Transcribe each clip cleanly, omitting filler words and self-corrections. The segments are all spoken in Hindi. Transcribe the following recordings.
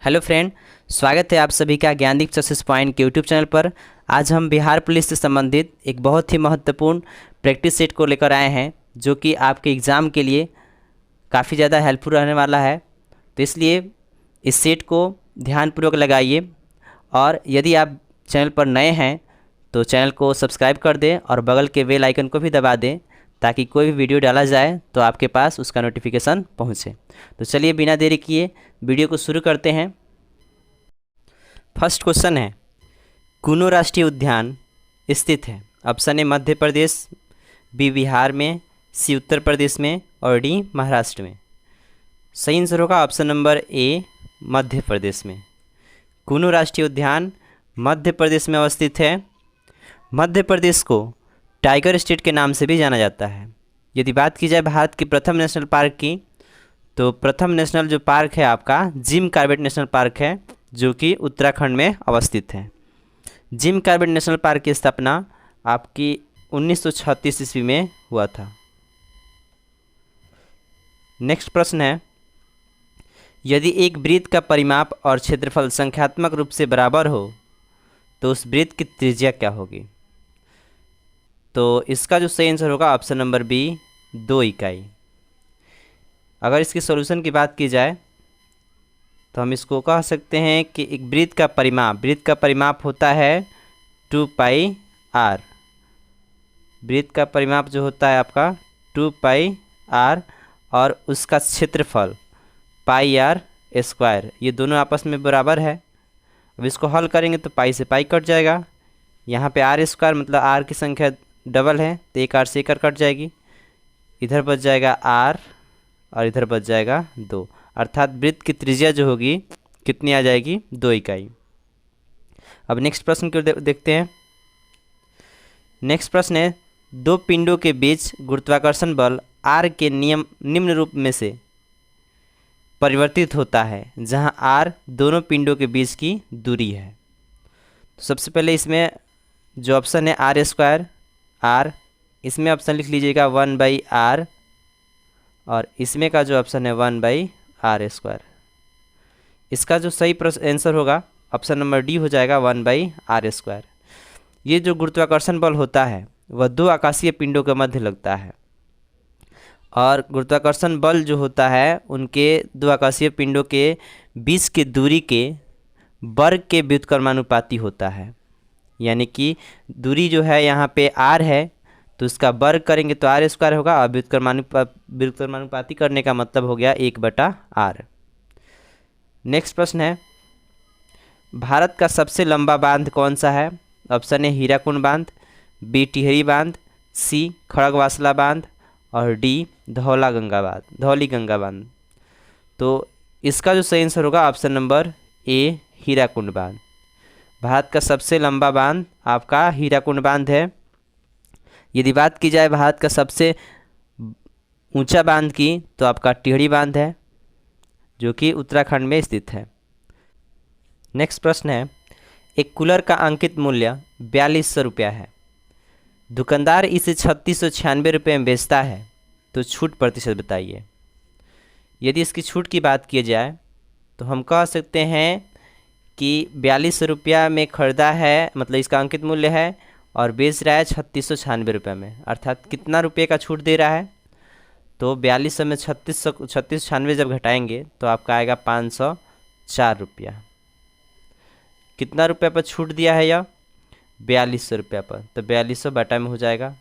हेलो फ्रेंड, स्वागत है आप सभी का ज्ञानदीप सक्सेस पॉइंट के यूट्यूब चैनल पर। आज हम बिहार पुलिस से संबंधित एक बहुत ही महत्वपूर्ण प्रैक्टिस सेट को लेकर आए हैं, जो कि आपके एग्ज़ाम के लिए काफ़ी ज़्यादा हेल्पफुल रहने वाला है। तो इसलिए इस सेट को ध्यानपूर्वक लगाइए, और यदि आप चैनल पर नए हैं तो चैनल को सब्सक्राइब कर दें और बगल के बेल आइकन को भी दबा दें, ताकि कोई भी वीडियो डाला जाए तो आपके पास उसका नोटिफिकेशन पहुंचे। तो चलिए बिना देरी किए वीडियो को शुरू करते हैं। फर्स्ट क्वेश्चन है, कुनो राष्ट्रीय उद्यान स्थित है? Option A Madhya Pradesh, B Bihar में, सी उत्तर प्रदेश में और डी महाराष्ट्र में। सही आंसर होगा ऑप्शन नंबर ए मध्य प्रदेश में। कुनो राष्ट्रीय उद्यान मध्य प्रदेश में अवस्थित है। मध्य प्रदेश को टाइगर स्टेट के नाम से भी जाना जाता है। यदि बात की जाए भारत की प्रथम नेशनल पार्क की, तो प्रथम नेशनल जो पार्क है आपका जिम कॉर्बेट नेशनल पार्क है, जो कि उत्तराखंड में अवस्थित है। जिम कॉर्बेट नेशनल पार्क की स्थापना आपकी 1936 ईस्वी में हुआ था। नेक्स्ट प्रश्न है, यदि एक वृत्त का परिमाप और क्षेत्रफल संख्यात्मक रूप से बराबर हो तो उस वृत्त की त्रिज्या क्या होगी? तो इसका जो सही आंसर होगा ऑप्शन नंबर बी 2 इकाई। अगर इसकी सॉल्यूशन की बात की जाए तो हम इसको कह सकते हैं कि एक वृत्त का परिमाप होता है 2 पाई आर। वृत्त का परिमाप जो होता है आपका 2 पाई आर, और उसका क्षेत्रफल पाई आर स्क्वायर। ये दोनों आपस में बराबर है। अब इसको हल करेंगे तो पाई से पाई कट जाएगा। यहाँ पे आर स्क्वायर मतलब आर की संख्या डबल है, तो एक आर से एक आर कट जाएगी। इधर बच जाएगा आर और इधर बच जाएगा 2, अर्थात वृत्त की त्रिज्या जो होगी कितनी आ जाएगी? 2 इकाई। अब नेक्स्ट प्रश्न को देखते हैं। नेक्स्ट प्रश्न है, दो पिंडों के बीच गुरुत्वाकर्षण बल आर के नियम निम्न रूप में से परिवर्तित होता है, जहां आर दोनों पिंडों के बीच की दूरी है। तो सबसे पहले इसमें जो ऑप्शन है आर स्क्वायर आर, इसमें ऑप्शन लिख लीजिएगा 1/r, और इसमें का जो ऑप्शन है 1/r स्क्वायर। इसका जो सही आंसर होगा ऑप्शन नंबर डी हो जाएगा 1/r स्क्वायर। ये जो गुरुत्वाकर्षण बल होता है वह दो आकाशीय पिंडों के मध्य लगता है, और गुरुत्वाकर्षण बल जो होता है उनके दो आकाशीय पिंडों के बीच की दूरी के वर्ग के व्युत्क्रमानुपाती होता है। यानी कि दूरी जो है यहाँ पे आर है, तो उसका वर्ग करेंगे तो आर स्क्वायर होगा, और व्युत्क्रमानुपाती करने का मतलब हो गया 1/r। नेक्स्ट प्रश्न है, भारत का सबसे लंबा बांध कौन सा है? ऑप्शन ए हीराकुंड बांध, बी टिहरी बांध, सी खड़गवासला बांध और डी धौली गंगा बांध। तो इसका जो सही आंसर होगा ऑप्शन नंबर ए हीराकुंड बांध। भारत का सबसे लंबा बांध आपका हीराकुंड बांध है। यदि बात की जाए भारत का सबसे ऊंचा बांध की, तो आपका टिहरी बांध है, जो कि उत्तराखंड में स्थित है। नेक्स्ट प्रश्न है, एक कूलर का अंकित मूल्य 4200 रुपया है। दुकानदार इसे 3696 रुपये में बेचता है, तो छूट प्रतिशत बताइए। यदि इसकी छूट की बात की जाए तो हम कह सकते हैं कि 4200 रुपया में खरीदा है, मतलब इसका अंकित मूल्य है, और बेच रहा है 3696 रुपये में, अर्थात कितना रुपये का छूट दे रहा है? तो 4200 में 3696 जब घटाएंगे तो आपका आएगा 504 रुपया। कितना रुपये पर छूट दिया है यह? 4200 रुपया पर, तो 4200 बटा में हो जाएगा,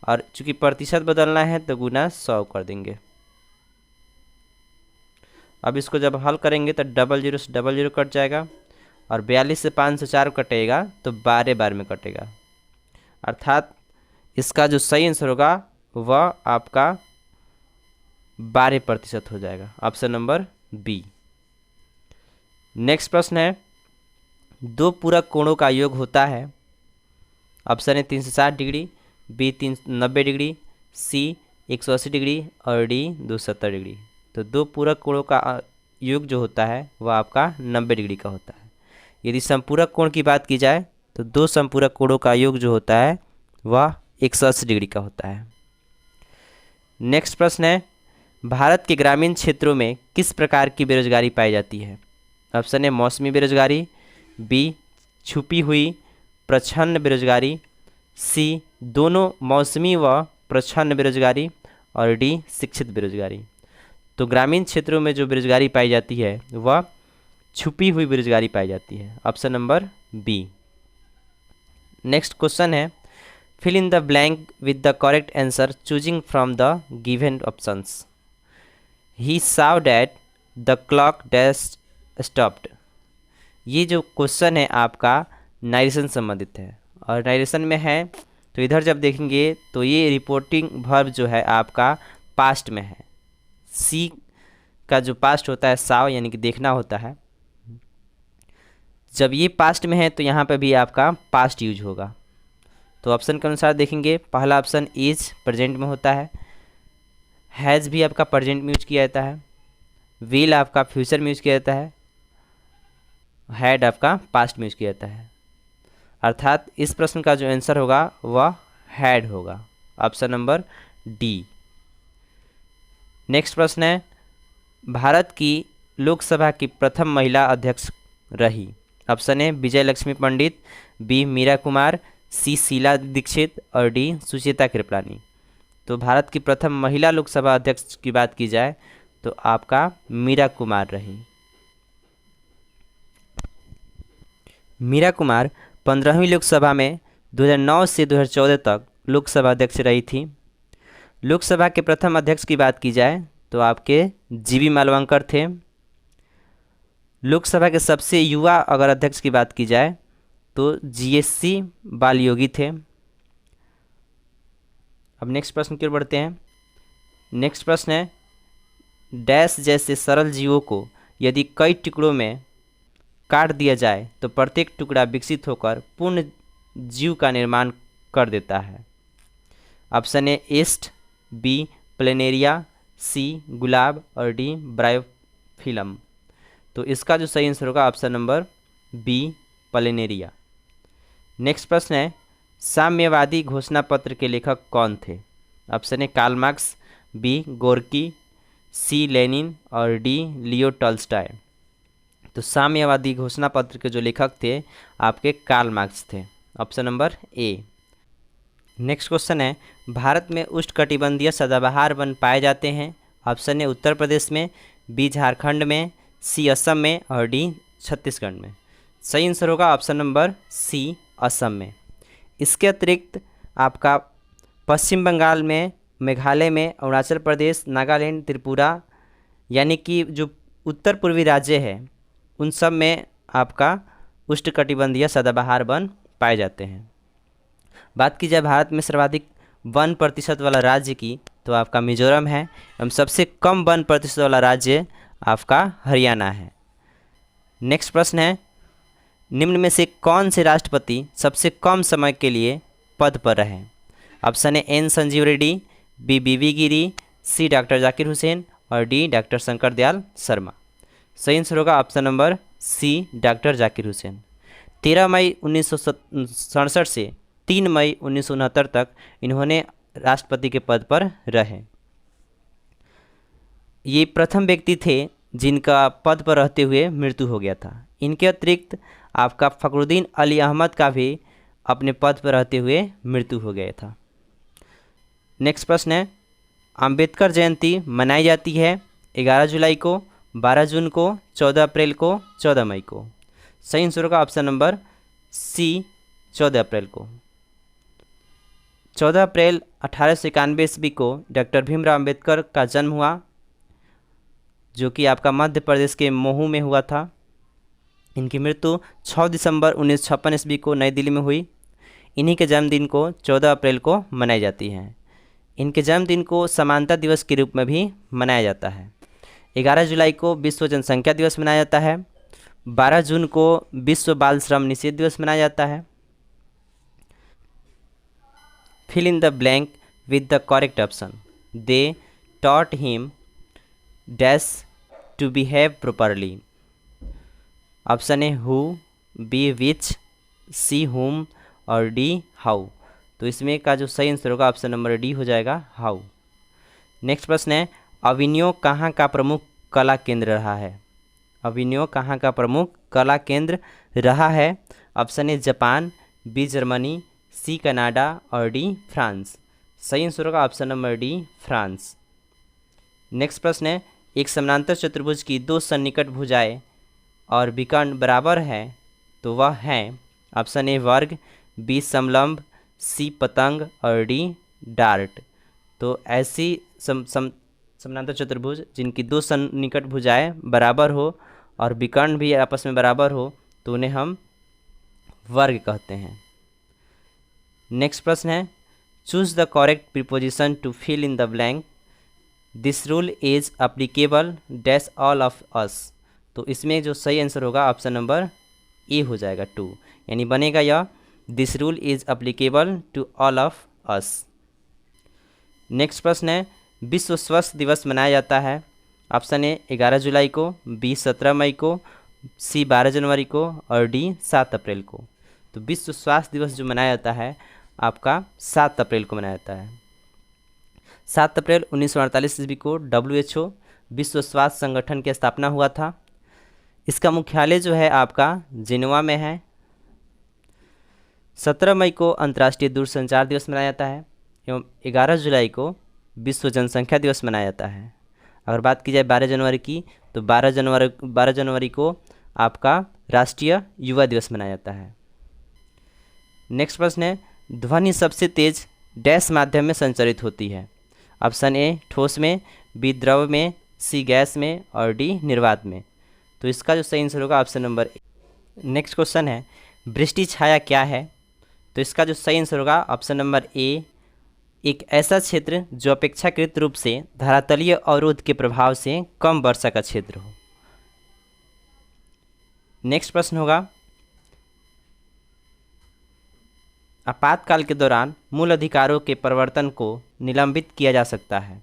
और चूंकि प्रतिशत बदलना है तो गुना 100 कर देंगे। अब इसको जब हल करेंगे तो 00 से 00 कट जाएगा, और 42 से 504 कटेगा तो 12 बार में कटेगा, अर्थात इसका जो सही आंसर होगा वह आपका 12% हो जाएगा, ऑप्शन नंबर बी। नेक्स्ट प्रश्न है, दो पूरक कोणों का योग होता है। ऑप्शन है 360 डिग्री, बी 390 डिग्री, सी 180 डिग्री और डी 270 डिग्री। तो दो पूरक कोणों का योग जो होता है वह आपका 90 डिग्री का होता है। यदि संपूरक कोण की बात की जाए तो दो संपूरक कोणों का योग जो होता है वह 180 डिग्री का होता है। नेक्स्ट प्रश्न है, भारत के ग्रामीण क्षेत्रों में किस प्रकार की बेरोजगारी पाई जाती है? ऑप्शन ए मौसमी बेरोजगारी, बी छुपी हुई प्रच्छन्न बेरोजगारी, सी दोनों मौसमी व प्रच्छन्न बेरोजगारी, और डी शिक्षित बेरोजगारी। तो ग्रामीण क्षेत्रों में जो बेरोजगारी पाई जाती है वह छुपी हुई बेरोजगारी पाई जाती है, option number B. Next question है, fill in the blank with the correct answer choosing from the given options. He sawed at the clock dash stopped. ये जो क्वेश्चन है आपका नारेशन संबंधित है, और नारेशन में है तो इधर जब देखेंगे तो ये रिपोर्टिंग वर्ब जो है आपका पास्ट में है। सी का जो पास्ट होता है साव, यानी कि देखना होता है। जब ये पास्ट में है तो यहाँ पे भी आपका पास्ट यूज होगा। तो ऑप्शन के अनुसार देखेंगे, पहला ऑप्शन इज प्रेजेंट में होता है, हैज़ भी आपका प्रेजेंट में यूज किया जाता है, विल आपका फ्यूचर में यूज किया जाता है, हैड आपका पास्ट में यूज किया जाता है। अर्थात इस प्रश्न का जो आंसर होगा वह हैड होगा, ऑप्शन नंबर डी। नेक्स्ट प्रश्न है, भारत की लोकसभा की प्रथम महिला अध्यक्ष रही। Option A Vijay Lakshmi Pandit, B Meira Kumar, C Sheila Dikshit, और डी सुचेता कृपलानी। तो भारत की प्रथम महिला लोकसभा अध्यक्ष की बात की जाए तो आपका मीरा कुमार रही। मीरा कुमार 15वीं लोकसभा में 2009 से 2014 तक लोकसभा अध्यक्ष रही थी। लोकसभा के प्रथम अध्यक्ष की बात की जाए तो आपके जीबी मालवंकर थे। लोकसभा के सबसे युवा अगर अध्यक्ष की बात की जाए तो जीएससी बालयोगी थे। अब नेक्स्ट प्रश्न की ओर बढ़ते हैं। नेक्स्ट प्रश्न है, डैश जैसे सरल जीवों को यदि कई टुकड़ों में काट दिया जाए तो प्रत्येक टुकड़ा विकसित होकर पूर्ण जीव का निर्माण कर देता है। Option A yeast, B planaria, C गुलाब, और डी ब्रायोफिलम। तो इसका जो सही आंसर होगा option number B planaria. Next प्रश्न है, साम्यवादी घोषणा पत्र के लेखक कौन थे। Option A Karl Marx, B Gorky, C Lenin, और डी लियो टॉल्स्टॉय। तो साम्यवादी घोषणा पत्र के जो लेखक थे आपके कार्ल मार्क्स थे, option number A. Next question है, भारत में उष्णकटिबंधीय सदाबहार वन पाए जाते हैं। ऑप्शन ए उत्तर प्रदेश में, बी झारखंड में, सी असम में, और डी छत्तीसगढ़ में। सही आंसर होगा ऑप्शन नंबर सी असम में। इसके अतिरिक्त आपका पश्चिम बंगाल में, मेघालय में, अरुणाचल प्रदेश, नागालैंड, त्रिपुरा, यानी कि जो उत्तर पूर्वी राज्य है उन सब में आपका उष्णकटिबंधीय सदाबहार वन पाए जाते हैं। बात की जाए भारत में सर्वाधिक 1% वाला राज्य की तो आपका मिजोरम है, एवं सबसे कम 1% वाला राज्य आपका हरियाणा है। नेक्स्ट प्रश्न है, निम्न में से कौन से राष्ट्रपति सबसे कम समय के लिए पद पर रहे। Option A N Sanjiva Reddy, B V V Giri, C doctor Zakir Hussain, और डी डॉक्टर शंकर दयाल शर्मा। सही आंसर होगा option number C doctor Zakir Hussain. 13 मई 1967 से 3 मई 1969 तक इन्होंने राष्ट्रपति के पद पर रहे। ये प्रथम व्यक्ति थे जिनका पद पर रहते हुए मृत्यु हो गया था। इनके अतिरिक्त आपका फखरुद्दीन अली अहमद का भी अपने पद पर रहते हुए मृत्यु हो गया था। नेक्स्ट प्रश्न है, अंबेडकर जयंती मनाई जाती है 11 जुलाई को, 12 जून को, 14 अप्रैल को, 14 मई को। सही आंसर होगा ऑप्शन नंबर सी 14 अप्रैल को। 14 अप्रैल 1891 ईस्वी को डॉक्टर भीमराव अंबेडकर का जन्म हुआ, जो कि आपका मध्य प्रदेश के महू में हुआ था। इनकी मृत्यु 6 दिसंबर 1956 ईस्वी को नई दिल्ली में हुई। इन्हीं के जन्मदिन को 14 अप्रैल को मनाई जाती है। इनके जन्मदिन को समानता दिवस के रूप में भी मनाया जाता है। 11 जुलाई को विश्व जनसंख्या दिवस मनाया जाता है। 12 जून को विश्व बाल श्रम निषेध दिवस मनाया जाता है। Fill in the blank with the correct option. They taught him dash to behave properly. Option A who, B which, C whom, और डी हाउ। तो इसमें का जो सही आंसर होगा ऑप्शन नंबर डी हो जाएगा हाउ। नेक्स्ट प्रश्न है, अविनियो कहाँ का प्रमुख कला केंद्र रहा है। अभिनव कहाँ का प्रमुख कला केंद्र रहा है? Option A Japan, B Germany, C Canada और डी फ्रांस। सही आंसर होगा option number D France. Next प्रश्न है, एक समानांतर चतुर्भुज की दो सन्निकट भुजाएं और विकर्ण बराबर है तो वह है? ऑप्शन ए वर्ग, बी समलंब, सी पतंग और डी डार्ट। तो ऐसी समानांतर चतुर्भुज जिनकी दो सन्निकट भुजाएं बराबर हो और विकर्ण भी आपस में बराबर हो तो उन्हें हम वर्ग कहते हैं। नेक्स्ट प्रश्न है, choose the correct preposition to fill in the blank, this rule is applicable dash all of us. तो इसमें जो सही आंसर होगा ऑप्शन नंबर ए हो जाएगा 2, यानी बनेगा यह this rule is applicable to all of us. Next प्रश्न है, विश्व स्वास्थ्य दिवस मनाया जाता है? ऑप्शन ए 11 जुलाई को, बी 17 मई को, सी 12 जनवरी को और डी 7 अप्रैल को। तो विश्व स्वास्थ्य दिवस जो मनाया जाता है आपका 7 अप्रैल को मनाया जाता है। 7 अप्रैल 1948 ईस्वी को WHO विश्व स्वास्थ्य संगठन की स्थापना हुआ था। इसका मुख्यालय जो है आपका जिनेवा में है। 17 मई को अंतर्राष्ट्रीय दूरसंचार दिवस मनाया जाता है एवं 11 जुलाई को विश्व जनसंख्या दिवस मनाया जाता है। अगर बात की जाए 12 जनवरी की तो 12 जनवरी को आपका राष्ट्रीय युवा दिवस मनाया जाता है। नेक्स्ट प्रश्न है, ध्वनि सबसे तेज डैश माध्यम में संचरित होती है? ऑप्शन ए ठोस में, बी द्रव में, सी गैस में और डी निर्वात में। तो इसका जो सही आंसर होगा option number A. Next question है, वृष्टि छाया क्या है? तो इसका जो सही आंसर होगा ऑप्शन नंबर ए, एक ऐसा क्षेत्र जो अपेक्षाकृत रूप से धरातलीय अवरोध के प्रभाव से कम वर्षा का क्षेत्र हो। नेक्स्ट प्रश्न होगा, आपातकाल के दौरान मूल अधिकारों के परिवर्तन को निलंबित किया जा सकता है?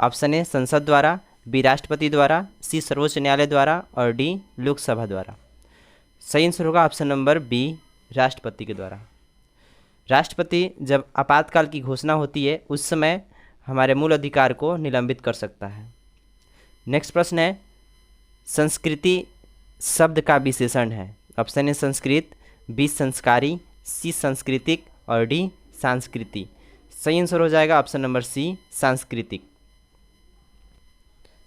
ऑप्शन ए संसद द्वारा, बी राष्ट्रपति द्वारा, सी सर्वोच्च न्यायालय द्वारा और डी लोकसभा द्वारा। सही आंसर होगा ऑप्शन नंबर बी राष्ट्रपति के द्वारा। राष्ट्रपति जब आपातकाल की घोषणा होती है उस समय हमारे मूल अधिकार को निलंबित कर सकता है। नेक्स्ट प्रश्न है, संस्कृति शब्द का विशेषण है? ऑप्शन ए संस्कृत, बी संस्कारी, सी सांस्कृतिक और डी सांस्कृति। सही आंसर हो जाएगा ऑप्शन नंबर सी सांस्कृतिक।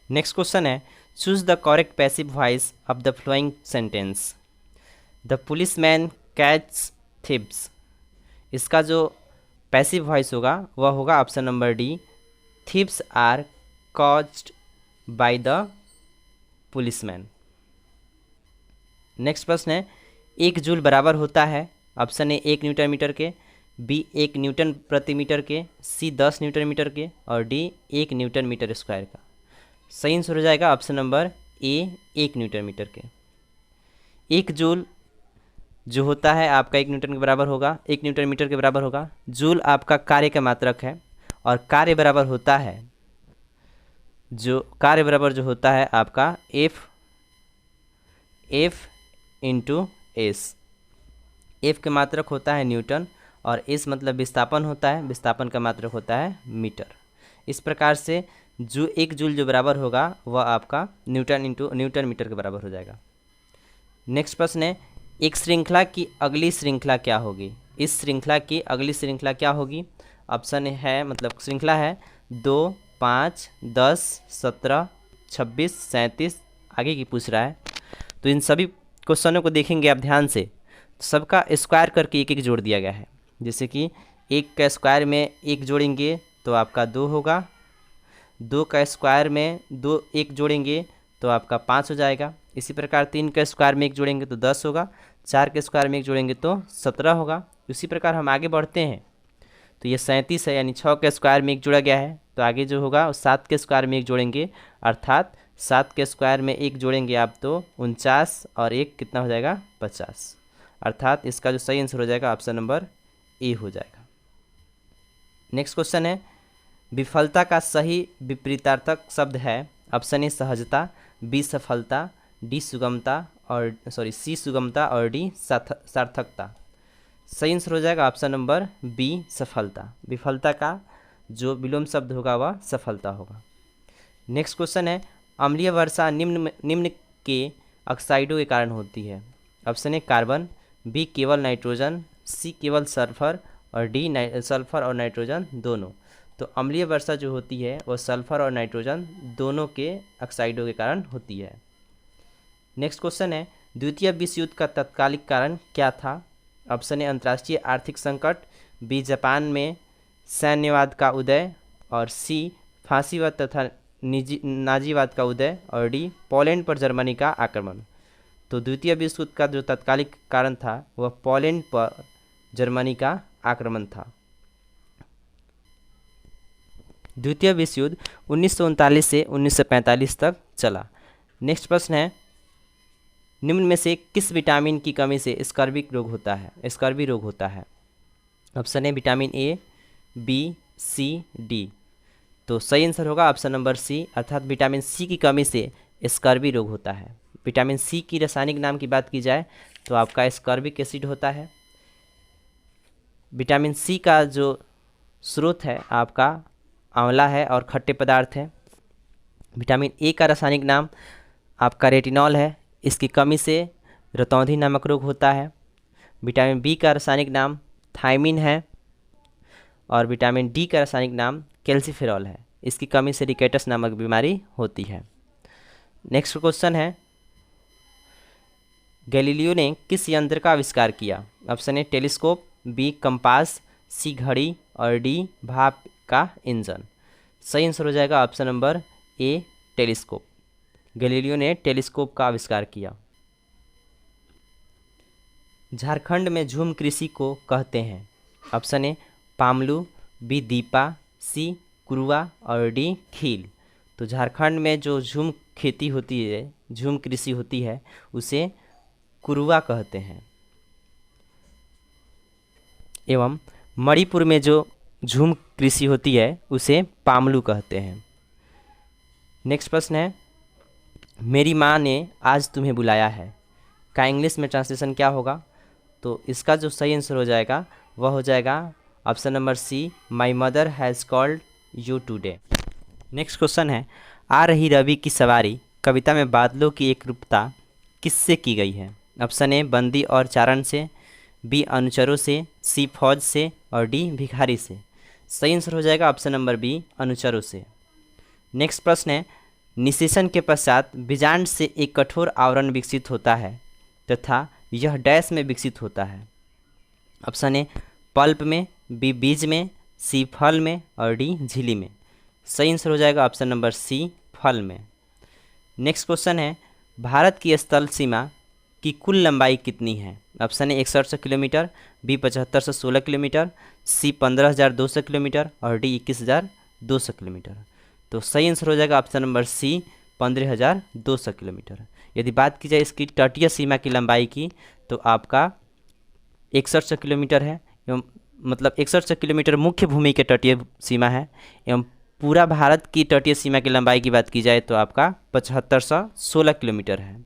नेक्स्ट क्वेश्चन है, choose the correct passive voice of the following sentence, the policeman catch thieves. इसका जो पैसिव वॉइस होगा वह होगा option number D, thieves are caught by the policeman. Next प्रश्न है, 1 जूल बराबर होता है? ऑप्शन ए 1 न्यूटन मीटर के, बी 1 न्यूटन प्रति मीटर के, सी 10 न्यूटन मीटर के और डी 1 न्यूटन मीटर स्क्वायर का। सही आंसर हो जाएगा option number A 1 newton metre के। 1 जूल जो होता है आपका 1 न्यूटन के बराबर होगा, 1 न्यूटन मीटर के बराबर होगा। जूल आपका कार्य का मात्रक है और कार्य बराबर होता है जो होता है आपका F इंटू एस। एफ का मात्रक होता है न्यूटन और एस मतलब विस्थापन होता है, विस्थापन का मात्रक होता है मीटर। इस प्रकार से जो 1 जूल जो बराबर होगा वह आपका न्यूटन इंटू न्यूटन मीटर के बराबर हो जाएगा। नेक्स्ट प्रश्न है, एक श्रृंखला की अगली श्रृंखला क्या होगी? इस श्रृंखला की अगली श्रृंखला क्या होगी? ऑप्शन है मतलब श्रृंखला है 2, 5, 10, 17, 26, 37, आगे की पूछ रहा है। तो इन सभी क्वेश्चनों को देखेंगे आप ध्यान से, सबका स्क्वायर करके एक जोड़ दिया गया है। जैसे कि 1 का स्क्वायर में 1 जोड़ेंगे तो आपका 2 होगा, 2 का स्क्वायर में 1 जोड़ेंगे तो आपका 5 हो जाएगा। इसी प्रकार 3 का स्क्वायर में 1 जोड़ेंगे तो 10 होगा, 4 के स्क्वायर में 1 जोड़ेंगे तो 17 होगा। उसी प्रकार हम आगे बढ़ते हैं तो ये 37 है, यानी 6 के स्क्वायर में 1 जोड़ा गया है तो आगे जो होगा 7 के स्क्वायर में 1 जोड़ेंगे, अर्थात 7 के स्क्वायर में 1 जोड़ेंगे आप तो 49 और 1 कितना हो जाएगा 50, अर्थात इसका जो सही आंसर हो जाएगा ऑप्शन नंबर ए हो जाएगा। नेक्स्ट क्वेश्चन है, विफलता का सही विपरीतार्थक शब्द है? ऑप्शन ए सहजता, बी सफलता, डी सुगमता और सी सुगमता और डी सार्थकता। सही आंसर हो जाएगा ऑप्शन नंबर बी सफलता। विफलता का जो विलोम शब्द होगा वह सफलता होगा। नेक्स्ट क्वेश्चन है, अम्लीय वर्षा निम्न के ऑक्साइडों के कारण होती है? ऑप्शन ए कार्बन, बी केवल नाइट्रोजन, सी केवल सल्फर और डी सल्फर और नाइट्रोजन दोनों। तो अम्लीय वर्षा जो होती है वो सल्फर और नाइट्रोजन दोनों के ऑक्साइडों के कारण होती है। नेक्स्ट क्वेश्चन है, द्वितीय विश्व युद्ध का तत्कालिक कारण क्या था? ऑप्शन ए अंतर्राष्ट्रीय आर्थिक संकट, बी जापान में सैन्यवाद का उदय और सी फांसीवाद तथा नाजीवाद का उदय और डी पोलैंड पर जर्मनी का आक्रमण। तो द्वितीय विश्व युद्ध का जो तत्कालिक कारण था वह पोलैंड पर जर्मनी का आक्रमण था। द्वितीय विश्व युद्ध 1939 से 1945 तक चला। नेक्स्ट प्रश्न है, निम्न में से किस विटामिन की कमी से स्कर्वी रोग होता है? Option A vitamin A, B, C, D. तो सही आंसर होगा ऑप्शन नंबर सी, अर्थात विटामिन सी की कमी से स्कर्वी रोग होता है। विटामिन सी की रासायनिक नाम की बात की जाए तो आपका स्कर्विक एसिड होता है। विटामिन सी का जो स्रोत है आपका आंवला है और खट्टे पदार्थ है। विटामिन ए का रासायनिक नाम आपका रेटिनॉल है, इसकी कमी से रतौंधी नामक रोग होता है। विटामिन बी का रासायनिक नाम थायमिन है और विटामिन डी का रासायनिक नाम कैल्सीफेरॉल है, इसकी कमी से रिकेटस नामक बीमारी होती है। नेक्स्ट क्वेश्चन है, गैलीलियो ने किस यंत्र का आविष्कार किया? Option A telescope, B compass, C घड़ी और डी भाप का इंजन। सही आंसर हो जाएगा ऑप्शन नंबर ए टेलीस्कोप। गैलीलियो ने टेलीस्कोप का आविष्कार किया। झारखंड में झूम कृषि को कहते हैं? ऑप्शन ए पामलू, बी दीपा, सी कुरुआ और डी खील। तो झारखंड में जो झूम खेती होती है, झूम कृषि होती है, उसे कुरुआ कहते हैं। एवं मणिपुर में जो झूम कृषि होती है उसे पामलू कहते हैं। नेक्स्ट प्रश्न है, मेरी माँ ने आज तुम्हें बुलाया है का इंग्लिश में ट्रांसलेशन क्या होगा? तो इसका जो सही आंसर हो जाएगा वह हो जाएगा option number C, my mother has called you today. Next question है, आ रही रवि की सवारी कविता में बादलों की एकरूपता किससे की गई है? ऑप्शन ए बंदी और चारण से, बी अनुचरों से, सी फौज से और डी भिखारी से। सही आंसर हो जाएगा ऑप्शन नंबर बी, अनुचरों से। नेक्स्ट प्रश्न है, निषेचन के पश्चात बीजांड से एक कठोर आवरण विकसित होता है तथा यह डैश में विकसित होता है? ऑप्शन ए पल्प में, बी बीज में, सी फल में और डी झिल्ली में। सही आंसर हो जाएगा ऑप्शन नंबर सी, फल में। नेक्स्ट क्वेश्चन है, भारत की स्थल सीमा की कुल लंबाई कितनी है? Option A 6100 kilometre, B 7516 kilometre, C 15200 kilometre और डी 21200 किलोमीटर। तो सही आंसर हो जाएगा ऑप्शन नंबर सी, 15200 किलोमीटर। यदि बात की जाए इसकी तटीय सीमा की लंबाई की तो आपका 6100 किलोमीटर है, एवं मतलब 6100 किलोमीटर मुख्य भूमि के तटीय सीमा है, एवं पूरा भारत की तटीय सीमा की लंबाई की बात की जाए तो आपका 7516 किलोमीटर है।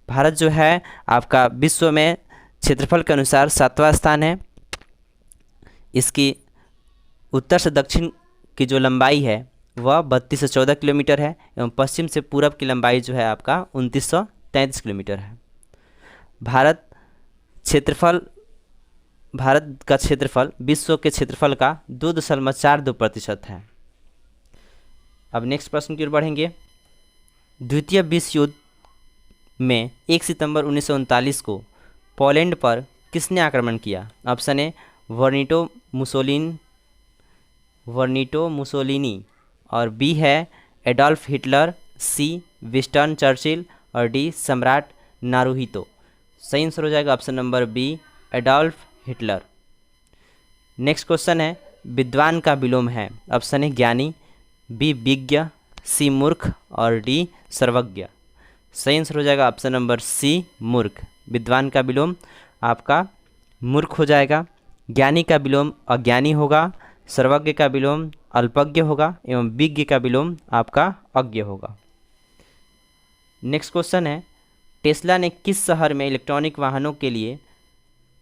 भारत जो है आपका विश्व में क्षेत्रफल के अनुसार 7वां स्थान है। इसकी उत्तर से दक्षिण की जो लंबाई है वह 3214 किलोमीटर है, एवं पश्चिम से पूरब की लंबाई जो है आपका 2933 किलोमीटर है। भारत का क्षेत्रफल विश्व के क्षेत्रफल का 2.42% है। अब नेक्स्ट प्रश्न की ओर बढ़ेंगे। द्वितीय विश्व युद्ध में 1 सितंबर 1939 को पोलैंड पर किसने आक्रमण किया? ऑप्शन ए वर्निटो मुसोलिनी और बी है Adolf Hitler, C Winston Churchill और डी सम्राट नारुहितो। सही आंसर हो जाएगा option number B, Adolf Hitler. Next question है, विद्वान का विलोम है? ऑप्शन ए ज्ञानी, बी विज्ञ, सी मूर्ख और डी सर्वज्ञ। सही आंसर हो जाएगा ऑप्शन नंबर सी, मूर्ख। विद्वान का विलोम आपका मूर्ख हो जाएगा, ज्ञानी का विलोम अज्ञानी होगा, सर्वज्ञ का विलोम अल्पज्ञ होगा एवं विज्ञ का विलोम आपका अज्ञ होगा। नेक्स्ट क्वेश्चन है, टेस्ला ने किस शहर में इलेक्ट्रॉनिक वाहनों के लिए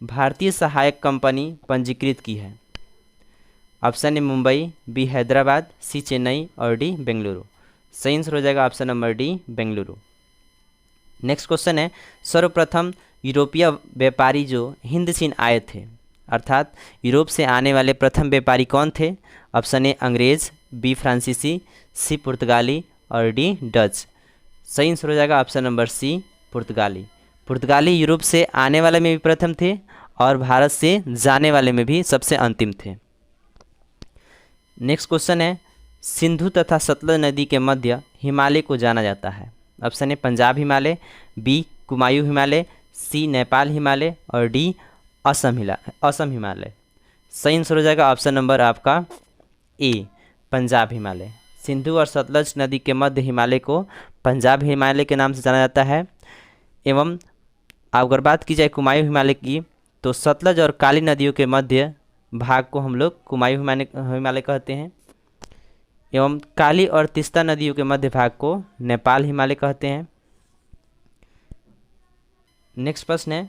भारतीय सहायक कंपनी पंजीकृत की है? Option A Mumbai, B Hyderabad, C Chennai और डी बेंगलुरु। सही आंसर हो जाएगा option number D, Bengaluru. Next question है, सर्वप्रथम यूरोपीय व्यापारी जो हिंद चीन आए थे, अर्थात यूरोप से आने वाले प्रथम व्यापारी कौन थे? ऑप्शन ए अंग्रेज, बी फ्रांसीसी, सी पुर्तगाली और डी डच। सही आंसर हो जाएगा ऑप्शन नंबर सी पुर्तगाली। पुर्तगाली यूरोप से आने वाले में भी प्रथम थे और भारत से जाने वाले में भी सबसे अंतिम थे। नेक्स्ट क्वेश्चन है, सिंधु तथा सतलज नदी के मध्य हिमालय को जाना जाता है। Option A Punjab Himalaya, B Kumaon Himalaya, C Nepal Himalaya और डी असम हिमालय। सही आंसर हो जाएगा ऑप्शन नंबर आपका ए पंजाब हिमालय। सिंधु और सतलज नदी के मध्य हिमालय को पंजाब हिमालय के नाम से जाना जाता है। एवं अगर बात की जाए कुमायूं हिमालय की, तो सतलज और काली नदियों के मध्य भाग को हम लोग कुमायूं हिमालय कहते हैं। एवं काली और तीस्ता नदियों के मध्य भाग को नेपाल हिमालय कहते हैं। नेक्स्ट प्रश्न है,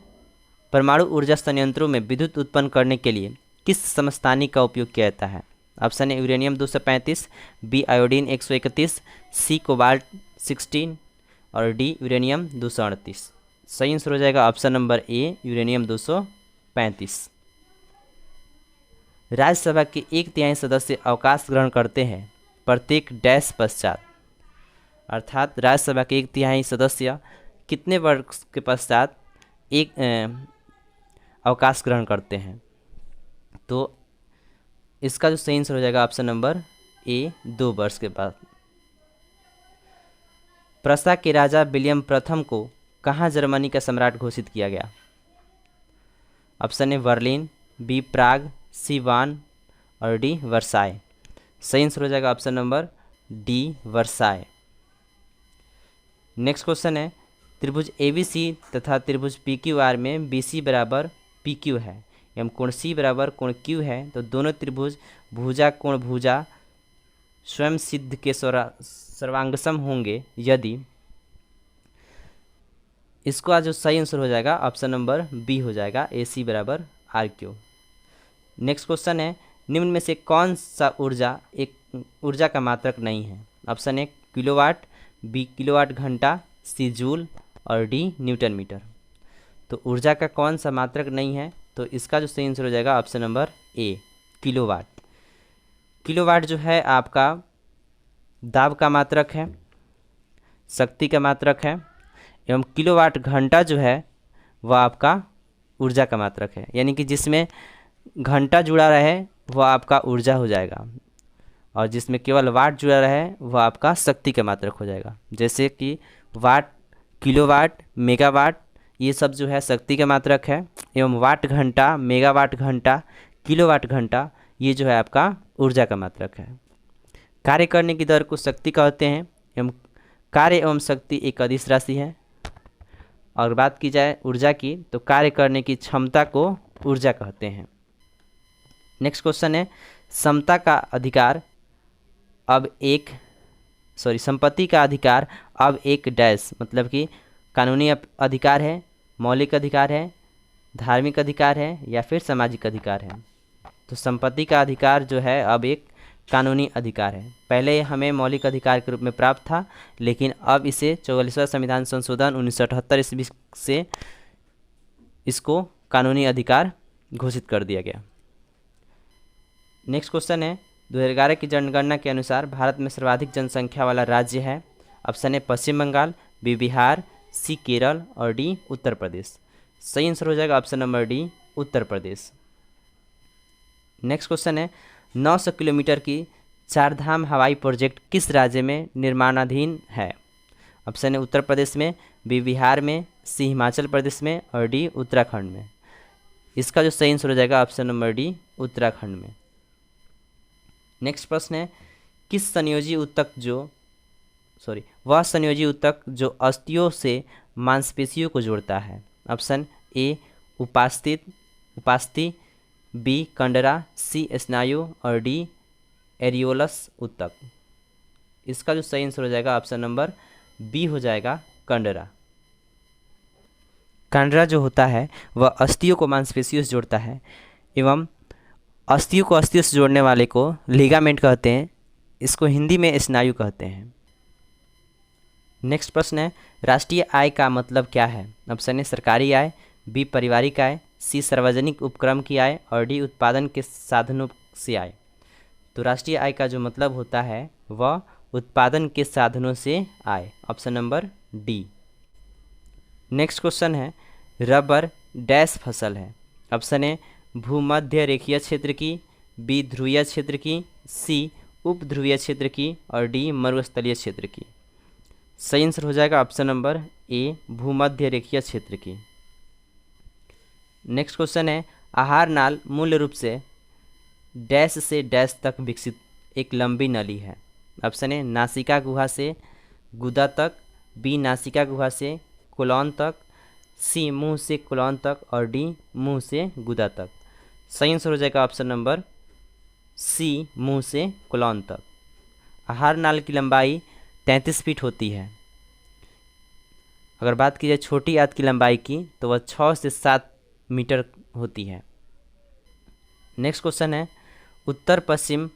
परमाणु ऊर्जा संयंत्रों में विद्युत उत्पन्न करने के लिए किस समस्थानिक का उपयोग किया जाता है? Option A uranium 235, B iodine 131, C cobalt 16 और डी यूरेनियम 238। सही आंसर हो जाएगा option number A uranium 235। Rajya Sabha के 1/3 सदस्य अवकाश ग्रहण करते हैं प्रत्येक डैश पश्चात, अर्थात राज्यसभा के 1/3 सदस्य कितने वर्ष के पश्चात एक अवकाश ग्रहण करते हैं? तो इसका जो सही आंसर हो जाएगा ऑप्शन नंबर ए 2 वर्ष के बाद। प्रसा के राजा विलियम प्रथम को कहाँ जर्मनी का सम्राट घोषित किया गया? ऑप्शन ए बर्लिन, बी प्राग, सी वान और डी वर्साय। सही आंसर हो जाएगा option number D Versailles. Next question है, त्रिभुज ABC तथा त्रिभुज PQR में BC बराबर PQ है एवं कोण C बराबर कोण Q है, तो दोनों त्रिभुज भुजा कोण भुजा स्वयं सिद्ध के सर्वांगसम होंगे यदि। इसका जो सही आंसर हो जाएगा ऑप्शन नंबर बी हो जाएगा, AC बराबर RQ। नेक्स्ट क्वेश्चन है, निम्न में से कौन सा ऊर्जा एक ऊर्जा का मात्रक नहीं है? Option A kilowatt, B kilowatt घंटा, सी जूल और डी न्यूटन मीटर। तो ऊर्जा का कौन सा मात्रक नहीं है? तो इसका जो सही आंसर हो जाएगा ऑप्शन नंबर ए किलोवाट। किलोवाट जो है आपका दाब का मात्रक है, शक्ति का मात्रक है, एवं किलोवाट घंटा जो है वह आपका ऊर्जा का मात्रक है, यानी कि जिसमें घंटा जुड़ा रहे वह आपका ऊर्जा हो जाएगा और जिसमें केवल वाट जुड़ा रहे वह आपका शक्ति का मात्रक हो जाएगा। जैसे कि वाट, किलोवाट, मेगावाट ये सब जो है शक्ति का मात्रक है, एवं वाट घंटा, मेगावाट घंटा, किलोवाट घंटा ये जो है आपका ऊर्जा का मात्रक है। कार्य करने की दर को शक्ति कहते हैं एवं कार्य एवं शक्ति एक अदिश राशि है। और बात की जाए ऊर्जा की, तो कार्य करने की क्षमता को ऊर्जा कहते हैं। नेक्स्ट क्वेश्चन है, समता का अधिकार अब एक संपत्ति का अधिकार अब एक डैश, मतलब कि कानूनी अधिकार है, मौलिक अधिकार है, धार्मिक अधिकार है या फिर सामाजिक अधिकार है। तो संपत्ति का अधिकार जो है अब एक कानूनी अधिकार है। पहले हमें मौलिक अधिकार के रूप में प्राप्त था, लेकिन अब इसे 44वां संविधान संशोधन 1978 ईस्वी से इसको कानूनी अधिकार घोषित कर दिया गया। नेक्स्ट क्वेश्चन है, 2011 की जनगणना के अनुसार भारत में सर्वाधिक जनसंख्या वाला राज्य है। Option A Paschim Bengal, B Bihar, C Kerala और डी उत्तर प्रदेश। सही आंसर हो जाएगा option number D Uttar Pradesh. Next question है, 900 किलोमीटर की चारधाम हवाई प्रोजेक्ट किस राज्य में निर्माणाधीन है? ऑप्शन ए उत्तर प्रदेश में, बी बिहार में, सी हिमाचल प्रदेश में और डी उत्तराखंड में। इसका जो सही आंसर हो जाएगा ऑप्शन नंबर डी उत्तराखंड में। नेक्स्ट प्रश्न है, किस संयोजी ऊतक वह संयोजी ऊतक जो अस्थियों से मांसपेशियों को जोड़ता है? ऑप्शन ए उपास्थि, बी कंडरा, सी स्नायु और डी एरियोलस ऊतक। इसका जो सही आंसर हो जाएगा ऑप्शन नंबर बी हो जाएगा कंडरा। कंडरा जो होता है वह अस्थियों को मांसपेशियों से जोड़ता है एवं अस्थियों को अस्थियों से जोड़ने वाले को लिगामेंट कहते हैं। इसको हिंदी में स्नायु कहते हैं। नेक्स्ट प्रश्न है, राष्ट्रीय आय का मतलब क्या है? ऑप्शन ए सरकारी आय, बी पारिवारिक आय, सी सार्वजनिक उपक्रम की आय और डी उत्पादन के साधनों से आय। तो राष्ट्रीय आय का जो मतलब होता है वह उत्पादन के साधनों से आय, option number D. Next question है, रबर डैश फसल है? ऑप्शन ए भूमध्य रेखीय क्षेत्र की, बी ध्रुवीय क्षेत्र की, सी उपध्रुवीय क्षेत्र की और डी मरुस्थलीय क्षेत्र की। सही आंसर हो जाएगा ऑप्शन नंबर ए भूमध्य रेखीय क्षेत्र की। नेक्स्ट क्वेश्चन है, आहार नाल मूल रूप से डैश से डैश तक विकसित एक लंबी नली है? ऑप्शन ए नासिका गुहा से गुदा तक, बी नासिका गुहा से कोलॉन तक, सी मुंह से कोलॉन तक और डी मुंह से गुदा तक। सही आंसर हो जाएगा ऑप्शन नंबर सी मुंह से कोलॉन तक। आहार नाल की लंबाई 33 फीट होती है। अगर बात की जाए छोटी आंत की लंबाई की तो वह 6 से 7 मीटर होती है। नेक्स्ट क्वेश्चन है, उत्तर पश्चिम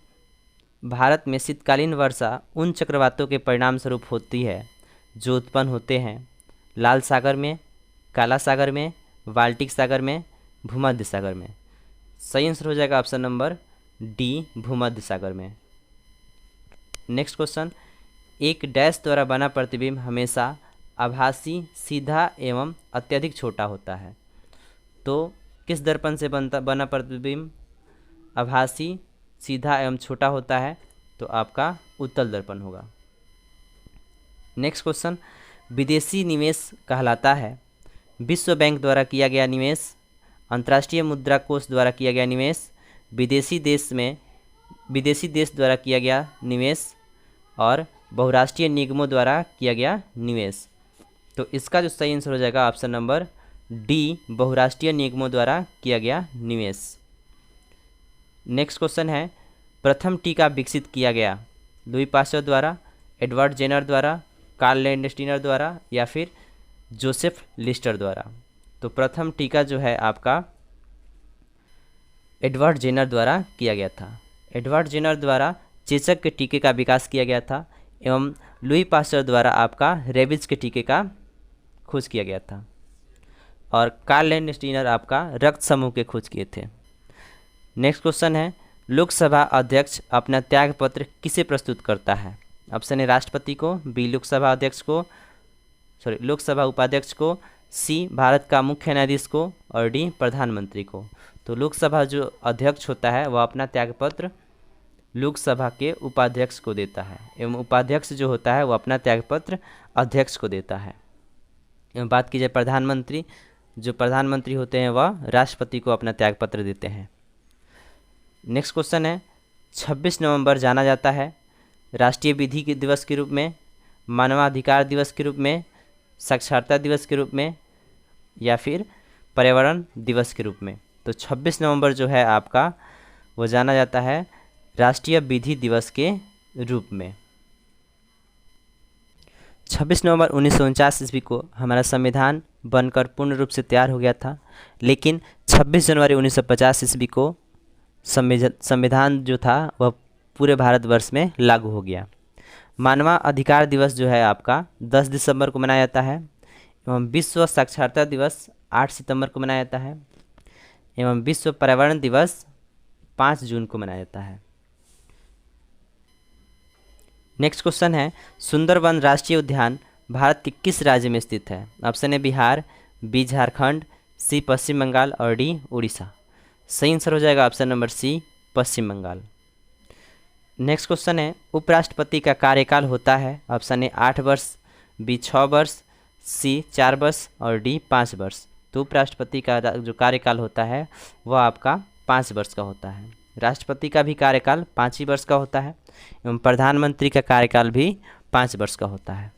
भारत में शीतकालीन वर्षा उन चक्रवातों के परिणाम स्वरूप होती है जो उत्पन्न होते हैं लाल सागर में, काला सागर में, बाल्टिक सागर में, भूमध्य सागर में। सही आंसर हो जाएगा ऑप्शन नंबर डी भूमध्य सागर में। नेक्स्ट क्वेश्चन, एक डैश द्वारा बना प्रतिबिंब हमेशा आभासी, सीधा एवं अत्यधिक छोटा होता है। तो किस दर्पण से बना प्रतिबिंब आभासी, सीधा एवं छोटा होता है? तो आपका उत्तल दर्पण होगा। नेक्स्ट क्वेश्चन, विदेशी निवेश कहलाता है विश्व बैंक द्वारा किया गया निवेश, अंतर्राष्ट्रीय मुद्रा कोष द्वारा किया गया निवेश, विदेशी देश द्वारा किया गया निवेश और बहुराष्ट्रीय निगमों द्वारा किया गया निवेश। तो इसका जो सही आंसर हो जाएगा ऑप्शन नंबर डी बहुराष्ट्रीय निगमों द्वारा किया गया निवेश। नेक्स्ट क्वेश्चन है, प्रथम टीका विकसित किया गया लुई पास्चर द्वारा, एडवर्ड जेनर द्वारा, कार्ल लैंडस्टीनर द्वारा या फिर जोसेफ लिस्टर द्वारा? तो प्रथम टीका जो है आपका एडवर्ड जेनर द्वारा किया गया था। एडवर्ड जेनर द्वारा चेचक के टीके का विकास किया गया था एवं लुई पास्चर द्वारा आपका रेबीज के टीके का खोज किया गया था और कार्ल लैंडस्टीनर आपका रक्त समूह के खोज किए थे। नेक्स्ट क्वेश्चन है, लोकसभा अध्यक्ष अपना त्यागपत्र किसे प्रस्तुत करता है? ऑप्शन ए राष्ट्रपति को, बी लोकसभा उपाध्यक्ष को, सी भारत का मुख्य न्यायाधीश को और डी प्रधानमंत्री को। तो लोकसभा जो अध्यक्ष होता है वह अपना त्यागपत्र लोकसभा के उपाध्यक्ष को देता है एवं उपाध्यक्ष जो होता है वह अपना त्यागपत्र अध्यक्ष को देता है। एवं बात की जाए प्रधानमंत्री, जो प्रधानमंत्री होते हैं वह राष्ट्रपति को अपना त्यागपत्र देते हैं। नेक्स्ट क्वेश्चन है, 26 नवंबर जाना जाता है राष्ट्रीय विधि के दिवस के रूप में, मानवाधिकार दिवस के रूप में, साक्षरता दिवस के रूप में या फिर पर्यावरण दिवस के रूप में? तो 26 नवंबर जो है आपका वो जाना जाता है राष्ट्रीय विधि दिवस के रूप में। 26 नवंबर 1949 ईस्वी को हमारा संविधान बनकर पूर्ण रूप से तैयार हो गया था, लेकिन 26 जनवरी 1950 ईस्वी को संविधान जो था वह पूरे भारतवर्ष में लागू हो गया। मानवाधिकार दिवस जो है आपका 10 दिसंबर को मनाया जाता है एवं विश्व साक्षरता दिवस 8 सितंबर को मनाया जाता है एवं विश्व पर्यावरण दिवस 5 जून को मनाया जाता है। नेक्स्ट क्वेश्चन है, सुंदरवन राष्ट्रीय उद्यान भारत के किस राज्य में स्थित है? Option A Bihar, B Jharkhand, C Paschim Bengal और डी उड़ीसा। सही आंसर हो जाएगा option number C Paschim Bengal. Next question है, उपराष्ट्रपति का कार्यकाल होता है? ऑप्शन ए 8 वर्ष, बी 6 वर्ष, सी 4 वर्ष और डी 5 वर्ष। तो उपराष्ट्रपति का जो कार्यकाल होता है वह आपका 5 वर्ष का होता है। राष्ट्रपति का भी कार्यकाल 5 ही वर्ष का होता है एवं प्रधानमंत्री का कार्यकाल भी 5 वर्ष का होता है।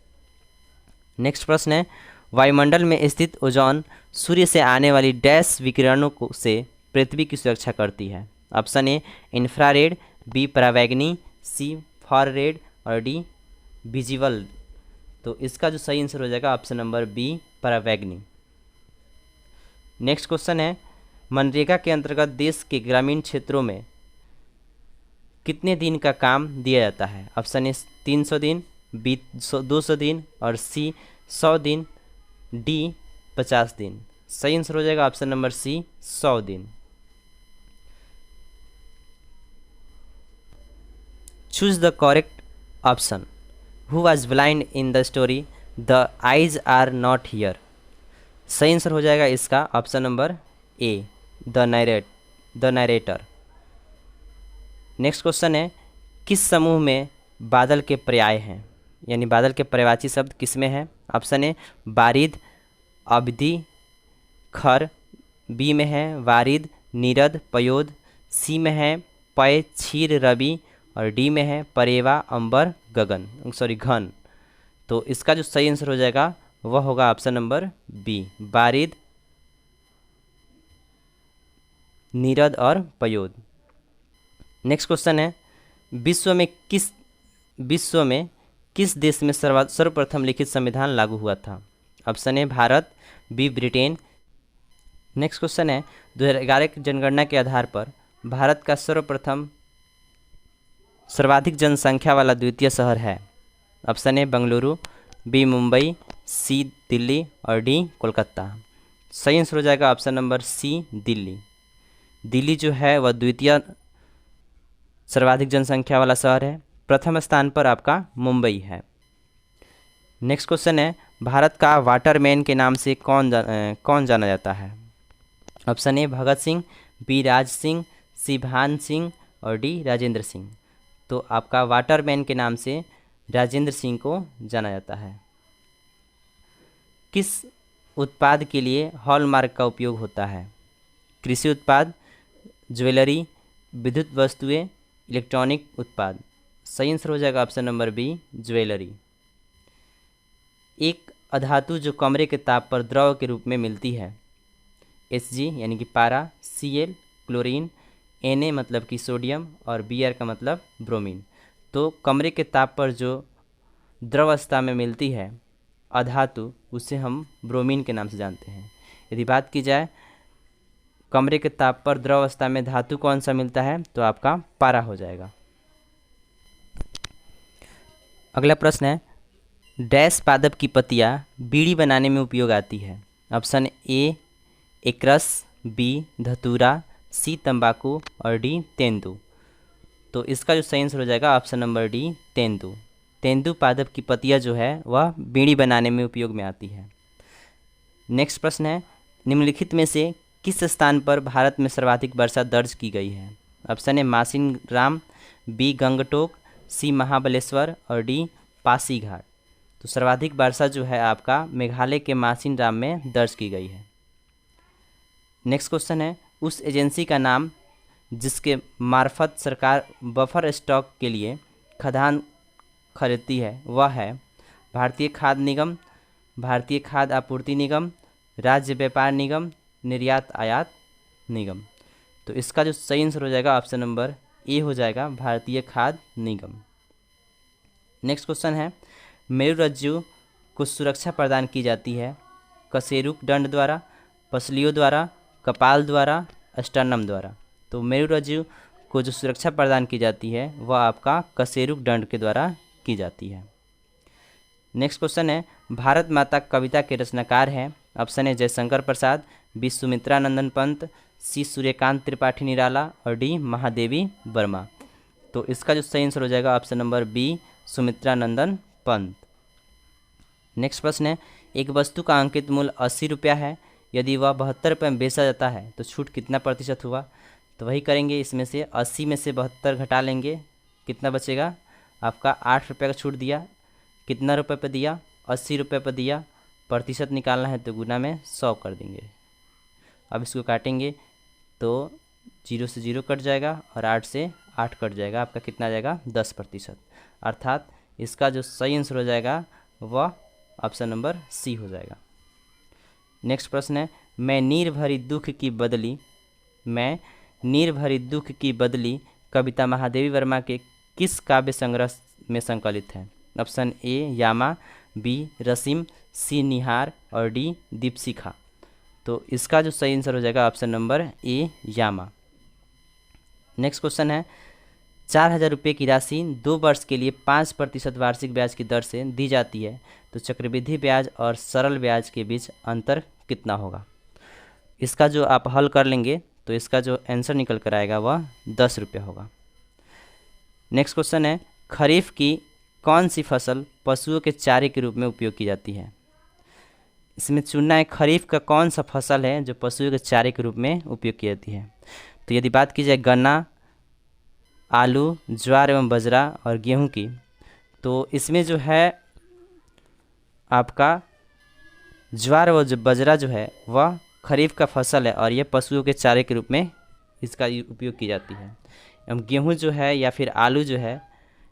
नेक्स्ट प्रश्न है, वायुमंडल में स्थित ओजोन सूर्य से आने वाली डैश विकिरणों को से पृथ्वी की सुरक्षा करती है? ऑप्शन ए इंफ्रारेड, बी परावैंगनी, सी फार रेड और डी विजिबल। तो इसका जो सही आंसर हो जाएगा ऑप्शन नंबर बी परावैंगनी। नेक्स्ट क्वेश्चन है, मनरेगा के अंतर्गत देश के ग्रामीण क्षेत्रों में कितने दिन का काम दिया जाता है? ऑप्शन ए 300 दिन, बी 200 दिन और सी 100 दिन, डी 50 दिन। सही आंसर हो जाएगा ऑप्शन नंबर सी 100 दिन। Choose the correct option. Who was blind in the story the eyes are not here. सही आंसर हो जाएगा इसका option number A the narrator. Next question है, किस समूह में बादल के पर्याय हैं, यानी बादल के पर्यायवाची शब्द किस में है। ऑप्शन ए बारिद, अवधि, खर, बी में है वारिद, नीरद, पयोद, सी में है पय, क्षीर, रवि और डी में है परेवा, अंबर, गगन घन। तो इसका जो सही आंसर हो जाएगा वह होगा ऑप्शन नंबर बी बारिद, नीरद और पयोद। नेक्स्ट क्वेश्चन है, विश्व में किस देश में सर्वप्रथम लिखित संविधान लागू हुआ था। Option A Bharat, B Britain. Next question है, 2011 की जनगणना के आधार पर भारत का सर्वाधिक जनसंख्या वाला द्वितीय शहर है। Option A Bengaluru, B Mumbai, C Delhi और डी कोलकाता। सही आंसर हो जाएगा option number C Delhi. Delhi जो है वह द्वितीय सर्वाधिक जनसंख्या वाला शहर है। प्रथम स्थान पर आपका मुंबई है। नेक्स्ट क्वेश्चन है, भारत का वाटरमैन के नाम से कौन जाना जाता है। Option A Bhagat Singh, B Raj Singh, C Bhan Singh और डी राजेंद्र सिंह। तो आपका वाटरमैन के नाम से राजेंद्र सिंह को जाना जाता है। किस उत्पाद के लिए हॉलमार्क का उपयोग होता है। कृषि उत्पाद, ज्वेलरी, विद्युत वस्तुएं, इलेक्ट्रॉनिक उत्पाद। सही आंसर हो जाएगा ऑप्शन नंबर बी ज्वेलरी। एक अधातु जो कमरे के ताप पर द्रव के रूप में मिलती है। Hg यानी कि पारा, Cl क्लोरीन, Na मतलब कि सोडियम और Br का मतलब ब्रोमीन। तो कमरे के ताप पर जो द्रव अवस्था में मिलती है अधातु उसे हम ब्रोमीन के नाम से जानते हैं। यदि बात की जाए कमरे के ताप पर द्रव अवस्था में धातु कौन सा मिलता है तो आपका पारा हो जाएगा। अगला प्रश्न है, डैश पादप की पत्तियां बीड़ी बनाने में उपयोग आती है। ऑप्शन ए एकरस, बी धतूरा, सी तंबाकू और डी तेंदू। तो इसका जो सही आंसर हो जाएगा option number D tendu. Tendu पादप की पत्तियां जो है वह बीड़ी बनाने में उपयोग में आती है। नेक्स्ट प्रश्न है, निम्नलिखित में से किस स्थान पर भारत में सर्वाधिक वर्षा दर्ज की गई है। Option A Mawsynram, B Gangtok, C Mahabaleshwar और डी पासीघाट। तो सर्वाधिक वर्षा जो है आपका मेघालय के मासिनराम में दर्ज की गई है। नेक्स्ट क्वेश्चन है, उस एजेंसी का नाम जिसके मार्फत सरकार बफर स्टॉक के लिए खाद्यान्न खरीदती है वह है भारतीय खाद्य निगम, भारतीय खाद्य आपूर्ति निगम, राज्य व्यापार निगम, निर्यात आयात निगम। तो इसका जो सही आंसर हो जाएगा ऑप्शन नंबर ए हो जाएगा भारतीय खाद्य निगम। नेक्स्ट क्वेश्चन है, मेरुरज्जु को सुरक्षा प्रदान की जाती है कशेरुक दंड द्वारा, पसलियों द्वारा, कपाल द्वारा, स्टर्नम द्वारा। तो मेरुरज्जु को जो सुरक्षा प्रदान की जाती है वह आपका कशेरुक दंड के द्वारा की जाती है। नेक्स्ट क्वेश्चन है, भारत माता कविता के रचनाकार हैं। Option A Jaishankar Prasad, B Sumitra Nandan Pant, C Suryakant Tripathi Nirala और डी महादेवी वर्मा। तो इसका जो सही आंसर हो जाएगा option number B Sumitra Nandan Pant. Next प्रश्न है, एक वस्तु का अंकित मूल्य 80 रुपया है, यदि वह 72 रुपये में बेचा जाता है तो छूट कितना प्रतिशत हुआ। तो वही करेंगे, इसमें से 80 में से 72 घटा लेंगे, कितना बचेगा आपका 8 रुपये का छूट दिया। कितना रुपये पे दिया 80 रुपये पर दिया, प्रतिशत निकालना है तो गुना में 100 कर देंगे। अब इसको काटेंगे तो 0 से 0 कट जाएगा और 8 से 8 कट जाएगा, आपका कितना आ जाएगा 10%। अर्थात इसका जो सही आंसर हो जाएगा वह ऑप्शन नंबर सी हो जाएगा। नेक्स्ट प्रश्न है, मैं नीर भरी दुख की बदली कविता महादेवी वर्मा के किस काव्य संग्रह में संकलित है। ऑप्शन ए यामा, बी रसीम, सी निहार और डी दीपशिखा। तो इसका जो सही आंसर हो जाएगा ऑप्शन नंबर ए यामा। नेक्स्ट क्वेश्चन है, 4,000 रुपये की राशि 2 वर्ष के लिए 5% वार्षिक ब्याज की दर से दी जाती है, तो चक्रवृद्धि ब्याज और सरल ब्याज के बीच अंतर कितना होगा? इसका जो आप हल कर लेंगे तो इसका जो आंसर निकल कर आएगा वह 10 रुपये होगा। नेक्स्ट क्वेश्चन है, खरीफ की कौन सी फसल पशुओं के चारे के रूप में उपयोग की जाती है? इसमें चुनना है खरीफ का कौन सा फसल है जो पशुओं के चारे के रूप में उपयोग की जाती है। तो यदि बात की जाए गन्ना, आलू, ज्वार एवं बाजरा और गेहूं की, तो इसमें जो है आपका ज्वार व बाजरा जो है वह खरीफ का फसल है और यह पशुओं के चारे के रूप में इसका उपयोग की जाती है। एवं गेहूं जो है या फिर आलू जो है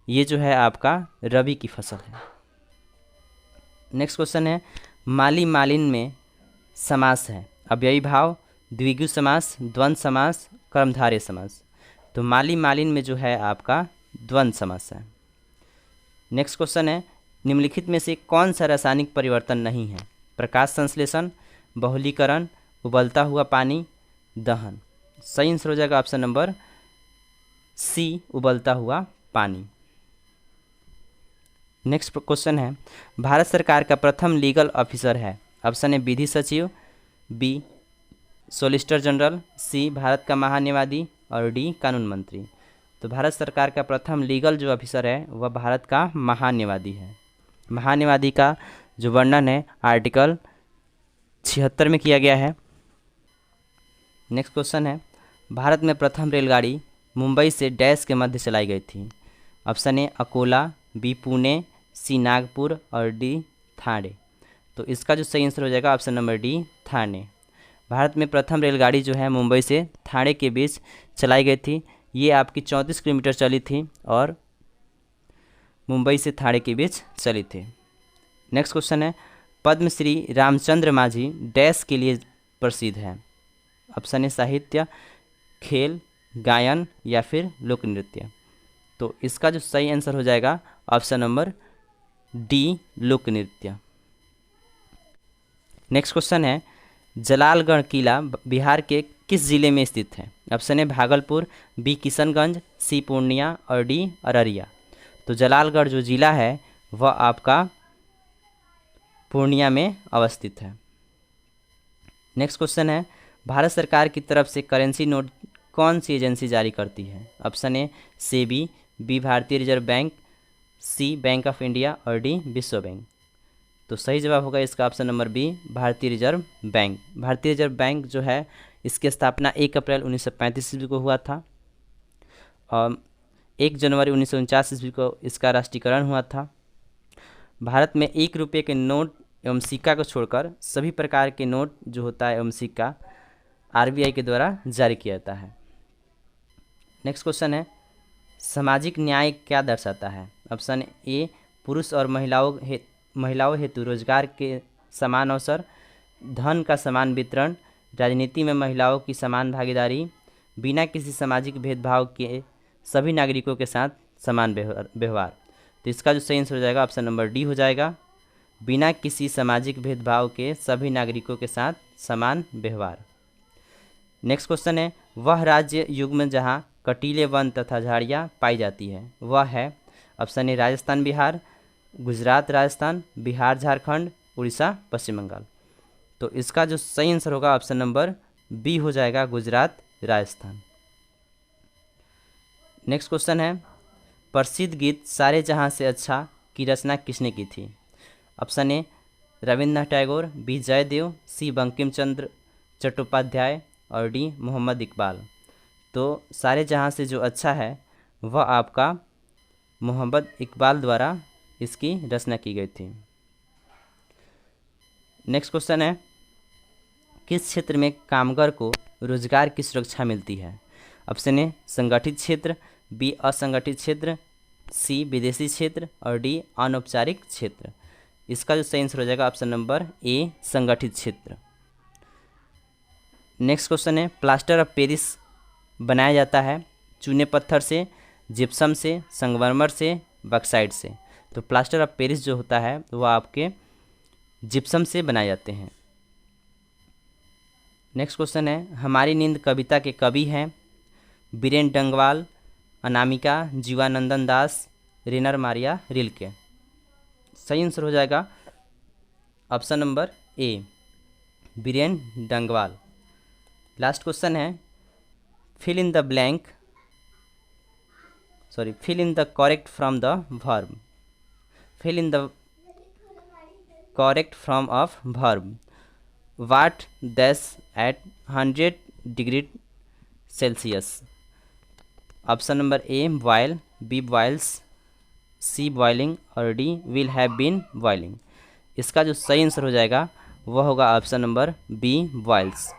ये जो है आपका रबी की फसल है। नेक्स्ट क्वेश्चन है, माली मालिन में समास है अव्ययी भाव, द्विगु समास, द्वंद्व समास, कर्मधारय समास। तो माली मालिन में जो है आपका द्वंद्व समास है। नेक्स्ट क्वेश्चन है, निम्नलिखित में से कौन सा रासायनिक परिवर्तन नहीं है? प्रकाश संश्लेषण, बहुलीकरण, उबलता हुआ पानी, दहन। सही आंसर हो जाएगा ऑप्शन नंबर सी, उबलता हुआ पानी। नेक्स्ट क्वेश्चन है, भारत सरकार का प्रथम लीगल ऑफिसर है? ऑप्शन ए विधि सचिव, बी सॉलिसिटर जनरल, सी भारत का महान्यायवादी और डी कानून मंत्री। तो भारत सरकार का प्रथम लीगल जो ऑफिसर है वह भारत का महान्यायवादी है। महान्यायवादी का जो वर्णन है आर्टिकल 76 में किया गया है। नेक्स्ट क्वेश्चन है, भारत में प्रथम रेलगाड़ी मुंबई से डैश के मध्य चलाई गई थी? Option A Akola, B Pune, C Nagpur और डी थाने। तो इसका जो सही आंसर हो जाएगा ऑप्शन नंबर डी, थाने। भारत में प्रथम रेलगाड़ी जो है मुंबई से थाने के बीच चलाई गई थी। ये आपकी 34 किलोमीटर चली थी और मुंबई से थाने के बीच चली थी। नेक्स्ट क्वेश्चन है, पद्मश्री रामचंद्र मांझी डैश के लिए प्रसिद्ध है? ऑप्शन ए साहित्य, खेल, गायन या फिर लोक नृत्य। तो इसका जो सही आंसर हो जाएगा ऑप्शन नंबर डी, लोक नृत्य। नेक्स्ट क्वेश्चन है, जलालगढ़ किला बिहार के किस जिले में स्थित है? Option A Bhagalpur, B Kishanganj, C Purnia और डी अररिया। तो जलालगढ़ जो जिला है वह आपका पूर्णिया में अवस्थित है। नेक्स्ट क्वेश्चन है, भारत सरकार की तरफ से करेंसी नोट कौन सी एजेंसी जारी करती है? ऑप्शन ए सेबी, बी भारतीय reserve bank, C bank of India और डी विश्व बैंक। तो सही जवाब होगा इसका ऑप्शन नंबर बी, भारतीय रिजर्व बैंक। भारतीय रिजर्व बैंक जो है इसकी स्थापना 1 अप्रैल 1935 ईस्वी को हुआ था और 1 जनवरी 1949 ईस्वी को इसका राष्ट्रीयकरण हुआ था। भारत में 1 रुपये के नोट एवं सिक्का को छोड़कर सभी प्रकार के नोट जो होता है एवं सिक्का आरबीआई के द्वारा जारी किया जाता है। नेक्स्ट क्वेश्चन है, सामाजिक न्याय क्या दर्शाता है? ऑप्शन ए पुरुष और महिलाओं हेतु रोजगार के समान अवसर, धन का समान वितरण, राजनीति में महिलाओं की समान भागीदारी, बिना किसी सामाजिक भेदभाव के सभी नागरिकों के साथ समान व्यवहार। तो इसका जो सही आंसर हो जाएगा ऑप्शन नंबर डी हो जाएगा, बिना किसी सामाजिक भेदभाव के सभी नागरिकों के साथ समान व्यवहार। नेक्स्ट क्वेश्चन है, वह राज्य युग में जहाँ कटीले वन तथा झाड़ियाँ पाई जाती है वह है? ऑप्शन ए राजस्थान बिहार, गुजरात राजस्थान, बिहार झारखंड, उड़ीसा पश्चिम बंगाल। तो इसका जो सही आंसर होगा ऑप्शन नंबर बी हो जाएगा, गुजरात राजस्थान। नेक्स्ट क्वेश्चन है, प्रसिद्ध गीत सारे जहां से अच्छा की रचना किसने की थी? Option A Rabindranath Tagore, B Jayadev, C Bankim Chandra Chattopadhyay और डी मोहम्मद इकबाल। तो सारे जहां से जो अच्छा है वह आपका मोहम्मद इकबाल द्वारा इसकी रचना की गई थी। नेक्स्ट क्वेश्चन है, किस क्षेत्र में कामगार को रोजगार की सुरक्षा मिलती है? ऑप्शन ए संगठित क्षेत्र, बी असंगठित क्षेत्र, सी विदेशी क्षेत्र और डी अनौपचारिक क्षेत्र। इसका जो सही आंसर हो जाएगा ऑप्शन नंबर ए संगठित क्षेत्र। नेक्स्ट क्वेश्चन है, प्लास्टर ऑफ पेरिस बनाया जाता है चूने पत्थर से, जिप्सम से, संगमरमर से, बक्साइट से। तो प्लास्टर ऑफ पेरिस जो होता है वह आपके जिप्सम से बनाए जाते हैं। नेक्स्ट क्वेश्चन है, हमारी नींद कविता के कवि हैं? Biren Dangwal, Anamika, Jibanananda Das, Rainer Maria Rilke. सही आंसर हो जाएगा option number A, Biren Dangwal. Last question है, fill in the blank, sorry, fill in the correct from the verb, fill in the correct from of verb, water dash at 100 degree Celsius. Option number A boil, B boils, C boiling और D will have been boiling. इसका जो सही आंसर हो जाएगा वह होगा ऑप्शन नंबर बी बॉयल्स।